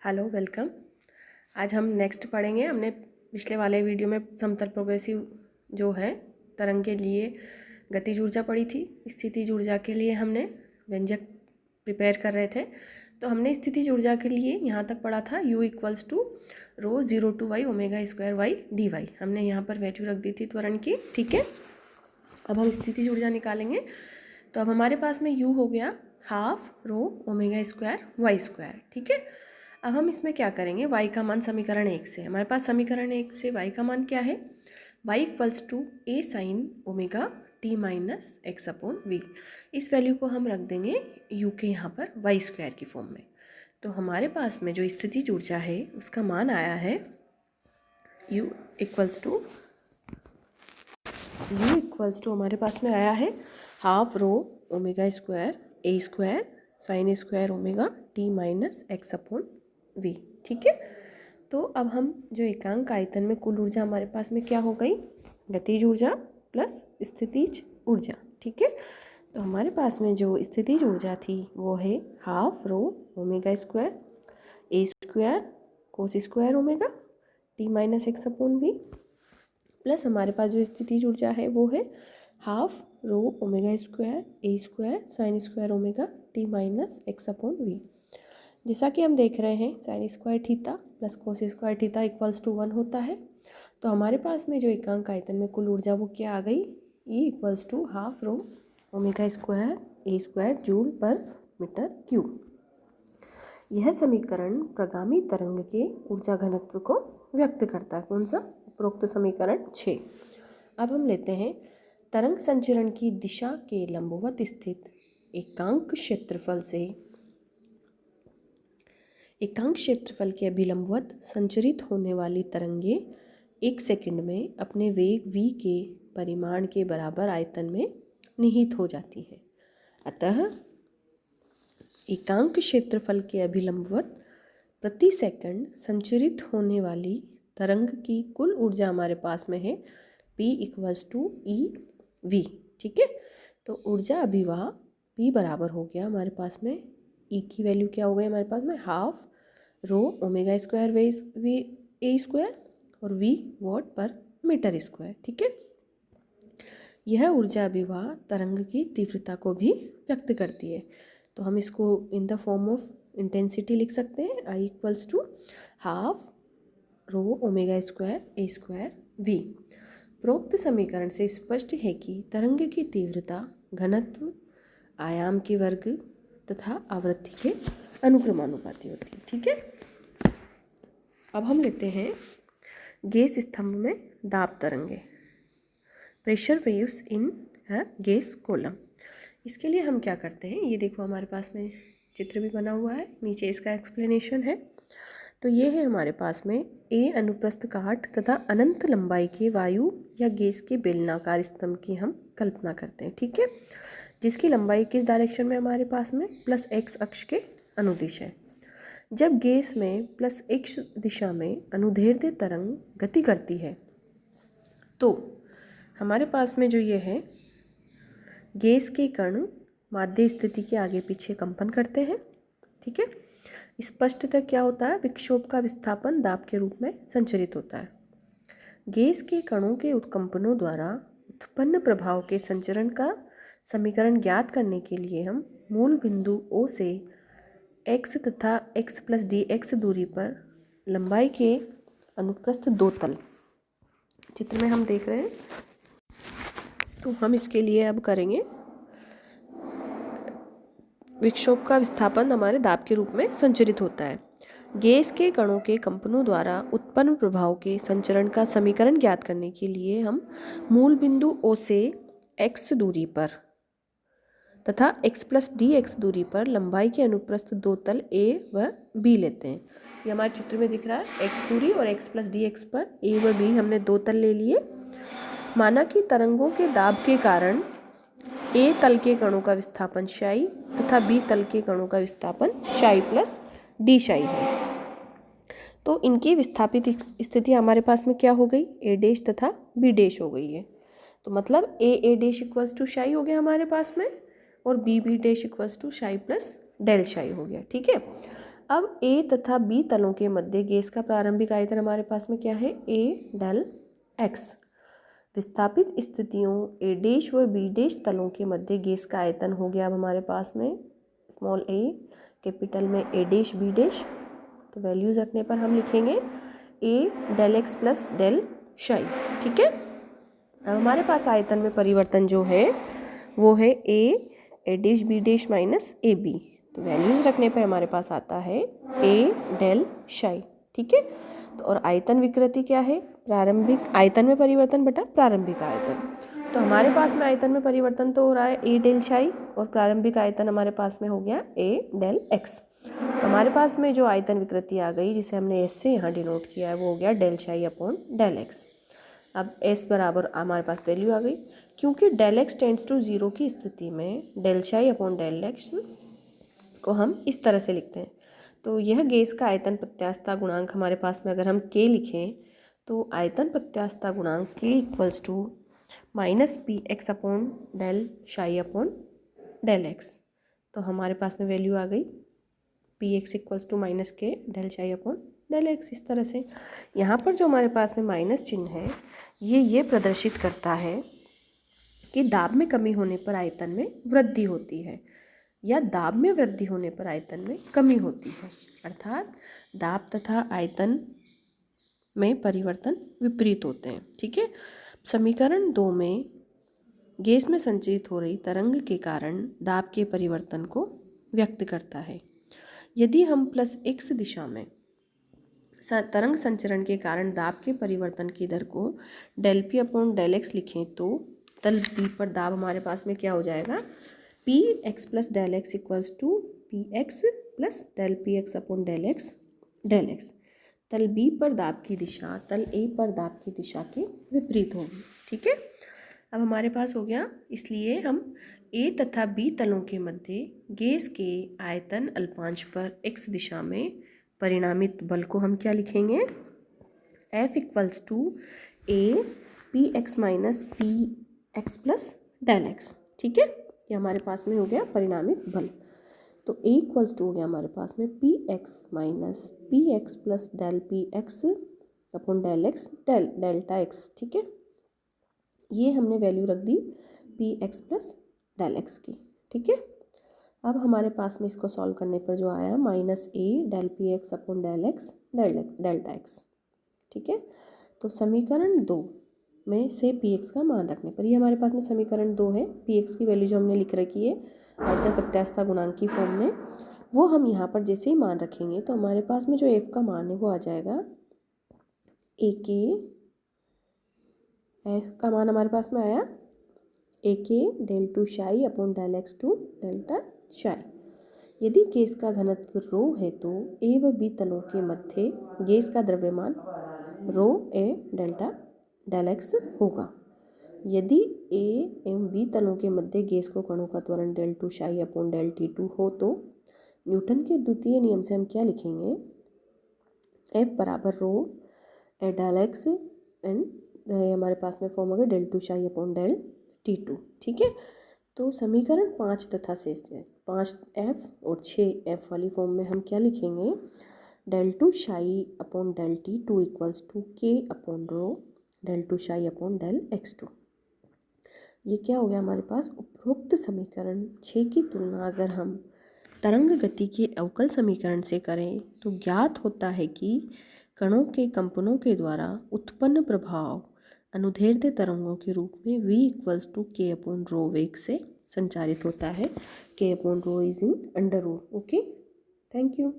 Hello welcome. आज हम next पढ़ेंगे। हमने पिछले वाले वीडियो में समतल प्रोग्रेसिव जो है तरंग के लिए गतिज ऊर्जा पढ़ी थी। स्थितिज ऊर्जा के लिए हमने व्यंजक प्रिपेयर कर रहे थे। तो हमने स्थितिज ऊर्जा के लिए यहाँ तक पढ़ा था u equals to rho 0 to y omega square Y D Y. हमने यहाँ पर वैल्यू रख दी थी त्वरण की, ठीक है। अब हम स्थितिज ऊर्जा निकालेंगे। तो अब हमारे पास में u हो गया half rho omega square Y square, ठीक है। अब हम इसमें क्या करेंगे, y का मान समीकरण 1 से, हमारे पास समीकरण 1 से y का मान क्या है, y equals to a sine omega t minus X upon V. इस वैल्यू को हम रख देंगे u के यहाँ पर वाई स्क्वायर की फॉर्म में। तो हमारे पास में जो स्थितिज ऊर्जा है उसका मान आया है u इक्वल्स टू हमारे पास में आया है half rho omega square a square sine square omega t minus X upon v, ठीक है। तो अब हम जो एकांक आयतन में कुल ऊर्जा हमारे पास में क्या हो गई, गतिज ऊर्जा प्लस स्थितिज ऊर्जा, ठीक है। तो हमारे पास में जो स्थितिज ऊर्जा थी वो है half rho omega square A square cos square omega T minus X upon V, plus हमारे पास जो स्थितिज ऊर्जा है वो है half rho omega square A square sine square omega T minus X upon V. जैसा कि हम देख रहे हैं sine square theta plus cos square theta equals to 1 होता है। तो हमारे पास में जो एकांक आयतन में कुल ऊर्जा वो क्या आ गई, E equals to half rho omega square A square joule per metre cube. यह समीकरण प्रगामी तरंग के ऊर्जा घनत्व को व्यक्त करता है। कौन सा, उपरोक्त समीकरण 6। अब हम लेते हैं तरंग संचरण की दिशा के लंबवत स्थित एकांक क्षेत्रफल के अभिलंबवत संचरित होने वाली तरंगें 1 सेकंड में अपने वेग v के परिमाण के बराबर आयतन में निहित हो जाती हैं। अतः एकांक क्षेत्रफल के अभिलंबवत प्रति सेकंड संचरित होने वाली तरंग की कुल ऊर्जा हमारे पास में है p equals to E V, ठीक है। तो ऊर्जा अभिवाह p बराबर हो गया हमारे पास में, e की वैल्यू क्या हो गई हमारे पास में half rho omega square V A square और v वॉट पर मीटर स्क्वायर, ठीक है। यह ऊर्जा अभिवाह तरंग की तीव्रता को भी व्यक्त करती है। तो हम इसको in the form of intensity लिख सकते हैं, I equals to half rho omega square A square V. प्रोक्त समीकरण से स्पष्ट है कि तरंग की तीव्रता घनत्व आयाम के वर्ग तथा आवृत्ति के अनुक्रमानुपाती होती है, ठीक है। अब हम लेते हैं गैस स्तंभ में दाब तरंगे, pressure waves in a gas column. इसके लिए हम क्या करते हैं, ये देखो हमारे पास में चित्र भी बना हुआ है, नीचे इसका एक्सप्लेनेशन है। तो ये है हमारे पास में ए अनुप्रस्थ काट तथा अनंत लंबाई के वायु या गैस के बेलनाकार स्तंभ की हम कल्पना करते हैं, ठीक है, जिसकी लंबाई किस डायरेक्शन में हमारे पास में प्लस एक्स अक्ष के अनुदिश है। जब गैस में प्लस एक्स दिशा में अनुदैर्ध्य तरंग गति करती है तो हमारे पास में जो ये है गैस के कण माध्य स्थिति के आगे पीछे कंपन करते हैं, ठीक है। स्पष्टतः क्या होता है, विक्षोभ का विस्थापन दाब के रूप में संचरित होता है। गैस के कणों के उत्कंपनों द्वारा उत्पन्न प्रभाव के संचरण का समीकरण ज्ञात करने के लिए हम मूल बिंदु O से x तथा x प्लस डी एक्स दूरी पर लंबाई के अनुप्रस्थ दो तल चित्र में हम देख रहे हैं। तो हम इसके लिए अब करेंगे विक्षोभ का विस्थापन हमारे दाब के रूप में संचरित होता है। गैस के कणों के कंपनों द्वारा उत्पन्न प्रभाव के संचरण का समीकरण ज्ञात करने के लिए हम मूल बिंदु O से x दूरी पर तथा x प्लस डी एक्स दूरी पर लंबाई के अनुप्रस्थ दो तल A व B लेते हैं। ये हमारे चित्र में दिख रहा है, x दूरी और x प्लस डी एक्स पर A व B हमने दो तल ले लिए। माना कि तरंगों के दाब के कारण A तल के कणों का विस्थापन शाई तथा B तल के कणों का विस्थापन शाई प्लस डी शाई है। तो इनकी विस्थापित स्थिति हमारे पास में क्या हो गई, A डैश तथा B डैश हो गई है। तो मतलब A डैश इक्वल्स टू शाई हो गया हमारे पास में और B डैश इक्वल्स टू शाई प्लस डेल शाई हो गया, ठीक है। अब ए तथा बी तलों के मध्य गैस का प्रारंभिक आयतन हमारे पास में क्या है, ए डेल एक्स। विस्थापित स्थितियों ए डैश व बी डैश तलों के मध्य गैस का आयतन हो गया अब हमारे पास में स्मॉल ए, कैपिटल में ए डैश बी डैश। तो वैल्यूज रखने पर हम लिखेंगे ए डेल एक्स प्लस डेल शाई। ठीक है, अब हमारे पास आयतन में परिवर्तन जो है वो है a dash b dash minus a b. तो वैल्यूज रखने पर हमारे पास आता है ए डेल शाई। ठीक है, तो और आयतन विकृति क्या है, प्रारंभिक आयतन में परिवर्तन बटा प्रारंभिक आयतन। तो हमारे पास में आयतन में परिवर्तन तो हो रहा है ए डेल शाई और प्रारंभिक आयतन हमारे पास में हो गया ए डेल एक्स। तो हमारे पास में जो आयतन विकृति आ गई जिसे हमने एस से यहाँ डिनोट किया है वो हो गया del psi upon del x. अब एस बराबर हमारे पास वैल्यू आ गई, क्योंकि डेल एक्स टेंड्स टू 0 की स्थिति में del psi upon del x को हम इस तरह से लिखते हैं। तो यह गैस का आयतन प्रत्यास्थता गुणांक हमारे पास में अगर हम k लिखें तो आयतन प्रत्यास्थता गुणांक k equals to minus P x upon del psi upon del X. तो हमारे पास में वैल्यू आ गई P X equals to minus K del psi upon del X. इस तरह से यहाँ पर जो हमारे पास में माइनस चिन्ह है ये प्रदर्शित करता है कि दाब में कमी होने पर आयतन में वृद्धि होती है या दाब में वृद्धि होने पर आयतन में कमी होती है, अर्थात दाब तथा आयतन में परिवर्तन विपरीत होते हैं। ठीक है, समीकरण 2 में गैस में संचरित हो रही तरंग के कारण दाब के परिवर्तन को व्यक्त करता है। यदि हम प्लस x दिशा में तरंग संचरण के कारण दाब के परिवर्तन की दर को del P upon del X लिखें तो तल बी पर दाब हमारे पास में क्या हो जाएगा, P x plus del X equals to P x plus del P x upon del X. तल बी पर दाब की दिशा तल ए पर दाब की दिशा के विपरीत होगी। ठीक है, अब हमारे पास हो गया, इसलिए हम ए तथा बी तलों के मध्य गैस के आयतन अल्पांश पर एक्स दिशा में परिणामित बल को हम क्या लिखेंगे, F equals to A P x minus P x plus del X. ठीक है, ये हमारे पास में हो गया परिणामित बल। तो ए इक्वल्स टू हो गया हमारे पास में p x minus P x plus del P x upon del x delta x. ठीक है, ये हमने वैल्यू रख दी p x plus del x की। ठीक है, अब हमारे पास में इसको सॉल्व करने पर जो आया minus a del P x upon del x delta x. ठीक है, तो समीकरण 2 में से पी एक्स का मान रखने पर, ये हमारे पास में समीकरण 2 है, पी एक्स की वैल्यू जो हमने लिख रखी है आयतन प्रत्यास्थता गुणांक की फॉर्म में, वो हम यहाँ पर जैसे ही मान रखेंगे तो हमारे पास में जो एफ का मान है वो आ जाएगा ए के, एफ का मान हमारे पास में आया A K del two psi upon del X two delta psi. यदि गैस का घनत्व रो है तो ए व बी तलों के मध्य गैस का द्रव्यमान रो ए डेल्टा डेल एक्स होगा। यदि ए एवं बी तलों के मध्य गैस को कणों का त्वरण del two psi upon del T to हो तो न्यूटन के द्वितीय नियम से हम क्या लिखेंगे, एफ बराबर रो ए डेल एक्स एंड हमारे पास में फॉर्म हो गया del two psi upon del T to. ठीक है, तो समीकरण 5 तथा 5 एफ और 6 एफ वाली फॉर्म में हम क्या लिखेंगे, del two psi upon del T two equals to K upon rho del two psi upon del X two. ये क्या हो गया हमारे पास, उपरोक्त समीकरण 6 की तुलना अगर हम तरंग गति के अवकल समीकरण से करें तो ज्ञात होता है कि कणों के कंपनों के द्वारा उत्पन्न प्रभाव अनुदैर्ध्य तरंगों के रूप में v equals to K upon rho वेग से संचारित होता है। K upon rho is in under root. Okay, thank you.